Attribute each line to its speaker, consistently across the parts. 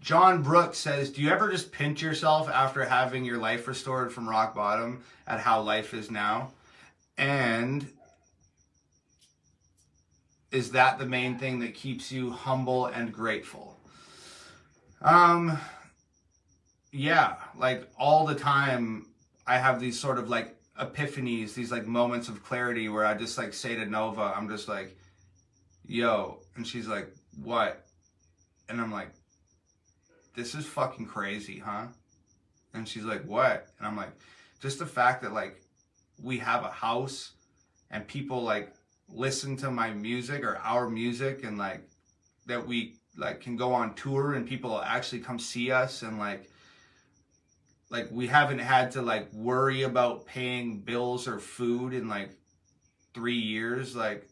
Speaker 1: John Brooks says, do you ever just pinch yourself after having your life restored from rock bottom at how life is now? And is that the main thing that keeps you humble and grateful? Yeah, like all the time I have these sort of like epiphanies, these like moments of clarity where I just like say to Nova, I'm just like, yo, and she's like, what? And I'm like, this is fucking crazy, huh? And she's like, what? And I'm like, just the fact that like we have a house and people like listen to my music or our music, and like that we like can go on tour and people actually come see us, and like we haven't had to like worry about paying bills or food in like 3 years. Like,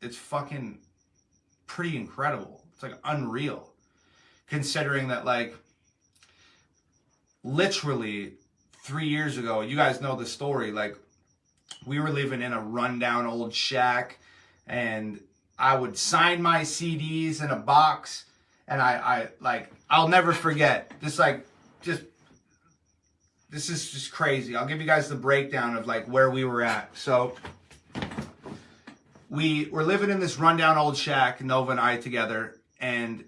Speaker 1: it's fucking pretty incredible. It's like unreal, considering that like literally 3 years ago, you guys know the story, like we were living in a rundown old shack, and I would sign my CDs in a box, and I like, I'll never forget this, like, this is just crazy. I'll give you guys the breakdown of like where we were at. So we were living in this rundown old shack, Nova and I together, and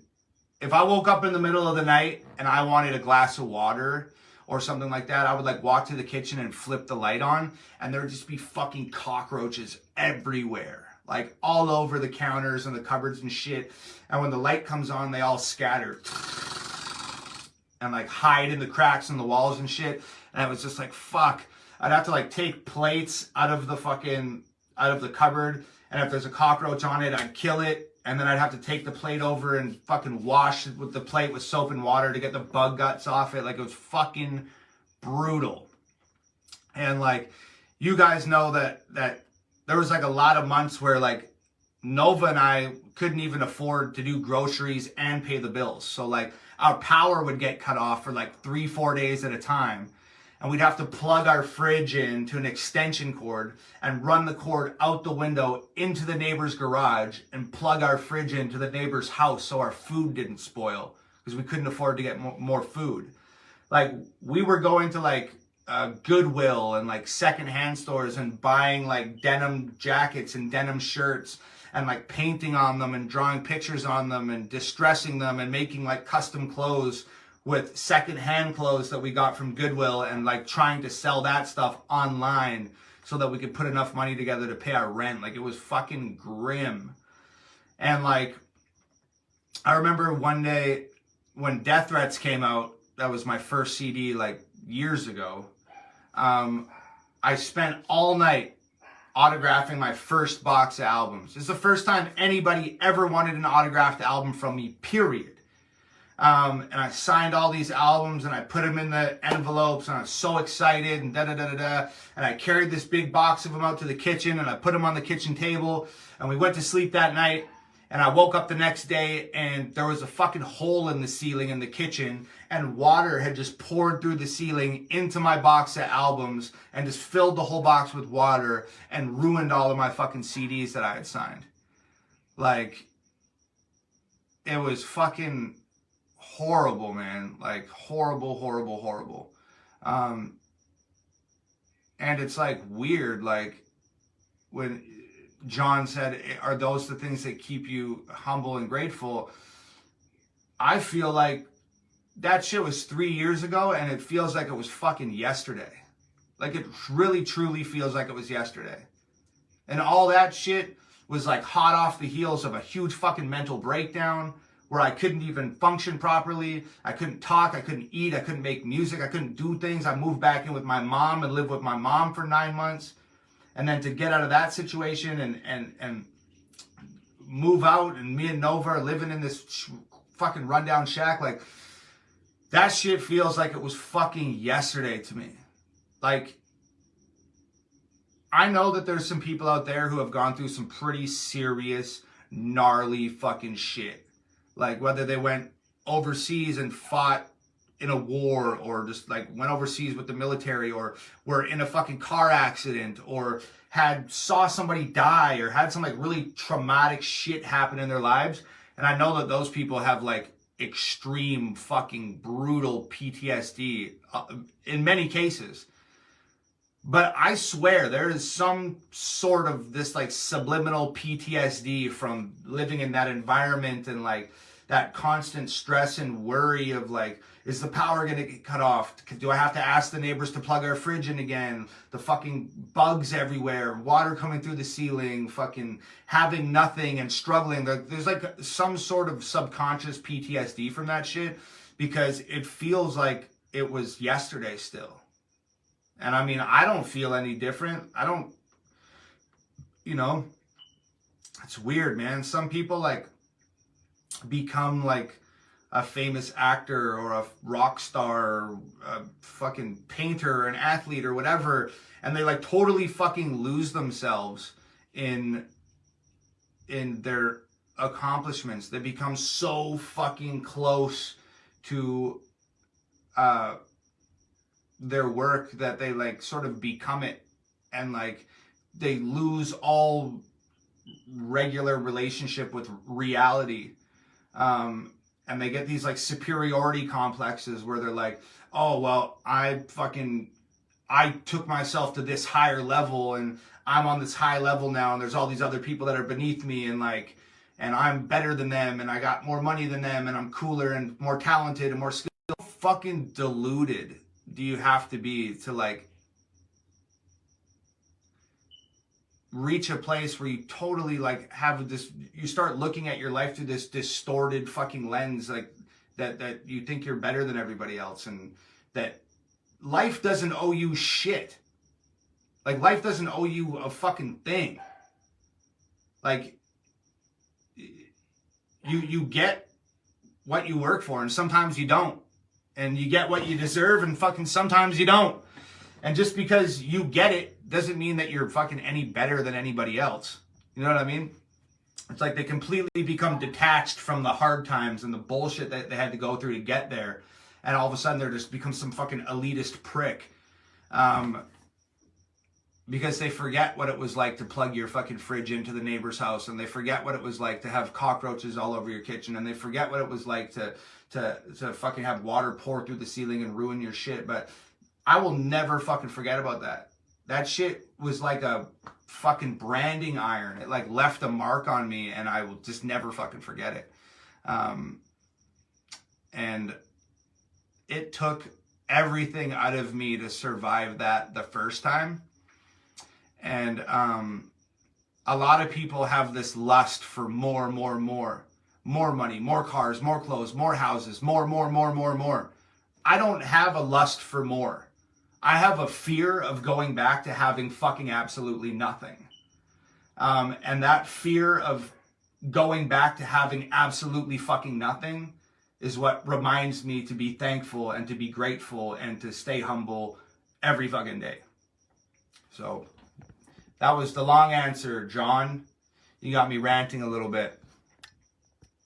Speaker 1: if I woke up in the middle of the night and I wanted a glass of water or something like that, I would like walk to the kitchen and flip the light on, and there would just be fucking cockroaches everywhere, like all over the counters and the cupboards and shit. And when the light comes on, they all scatter and like hide in the cracks in the walls and shit. And it was just like, fuck. I'd have to like take plates out of the cupboard, and if there's a cockroach on it, I'd kill it. And then I'd have to take the plate over and fucking wash it with the plate with soap and water to get the bug guts off it. Like, it was fucking brutal. And like, you guys know that there was like a lot of months where like Nova and I couldn't even afford to do groceries and pay the bills. So like our power would get cut off for like 3-4 days at a time. And we'd have to plug our fridge into an extension cord and run the cord out the window into the neighbor's garage and plug our fridge into the neighbor's house so our food didn't spoil, because we couldn't afford to get more food. Like, we were going to like Goodwill and like secondhand stores and buying like denim jackets and denim shirts and like painting on them and drawing pictures on them and distressing them and making like custom clothes with secondhand clothes that we got from Goodwill, and like trying to sell that stuff online so that we could put enough money together to pay our rent. Like, it was fucking grim. And like, I remember one day when Death Threats came out, that was my first CD like years ago. I spent all night autographing my first box of albums. This is the first time anybody ever wanted an autographed album from me, period. And I signed all these albums and I put them in the envelopes, and I was so excited, and da-da-da-da-da. And I carried this big box of them out to the kitchen, and I put them on the kitchen table, and we went to sleep that night. And I woke up the next day and there was a fucking hole in the ceiling in the kitchen, and water had just poured through the ceiling into my box of albums and just filled the whole box with water and ruined all of my fucking CDs that I had signed. Like, it was fucking horrible, man. Like, horrible, horrible, horrible. And it's like weird, like when John said, are those the things that keep you humble and grateful? I feel like that shit was 3 years ago, and it feels like it was fucking yesterday. Like, it really, truly feels like it was yesterday. And all that shit was like hot off the heels of a huge fucking mental breakdown where I couldn't even function properly. I couldn't talk, I couldn't eat, I couldn't make music, I couldn't do things. I moved back in with my mom and lived with my mom for 9 months. And then to get out of that situation and move out, and me and Nova are living in this fucking rundown shack, like, that shit feels like it was fucking yesterday to me. Like, I know that there's some people out there who have gone through some pretty serious, gnarly fucking shit. Like, whether they went overseas and fought in a war, or just like went overseas with the military, or were in a fucking car accident, or saw somebody die, or had some like really traumatic shit happen in their lives. And I know that those people have like extreme fucking brutal PTSD in many cases. But I swear there is some sort of this like subliminal PTSD from living in that environment and like that constant stress and worry of like, is the power going to get cut off? Do I have to ask the neighbors to plug our fridge in again? The fucking bugs everywhere, water coming through the ceiling, fucking having nothing and struggling. There's like some sort of subconscious PTSD from that shit because it feels like it was yesterday still. And I mean, I don't feel any different. I don't, you know, it's weird, man. Some people like become like a famous actor or a rock star or a fucking painter or an athlete or whatever, and they like totally fucking lose themselves in their accomplishments. They become so fucking close to their work that they like sort of become it, and like they lose all regular relationship with reality. And they get these like superiority complexes where they're like, oh, well, I took myself to this higher level and I'm on this high level now and there's all these other people that are beneath me and like, and I'm better than them and I got more money than them and I'm cooler and more talented and more skilled. How fucking deluded do you have to be to like reach a place where you totally like have this, you start looking at your life through this distorted fucking lens, like that you think you're better than everybody else and that life doesn't owe you shit. Like life doesn't owe you a fucking thing. Like you get what you work for and sometimes you don't. And you get what you deserve and fucking sometimes you don't. And just because you get it doesn't mean that you're fucking any better than anybody else. You know what I mean? It's like they completely become detached from the hard times and the bullshit that they had to go through to get there. And all of a sudden they're just become some fucking elitist prick. Because they forget what it was like to plug your fucking fridge into the neighbor's house. And they forget what it was like to have cockroaches all over your kitchen. And they forget what it was like to fucking have water pour through the ceiling and ruin your shit. But I will never fucking forget about that. That shit was like a fucking branding iron. It like left a mark on me and I will just never fucking forget it. And it took everything out of me to survive that the first time. And a lot of people have this lust for more money, more cars, more clothes, more houses, more. I don't have a lust for more. I have a fear of going back to having fucking absolutely nothing. And that fear of going back to having absolutely fucking nothing is what reminds me to be thankful and to be grateful and to stay humble every fucking day. So that was the long answer, John. You got me ranting a little bit.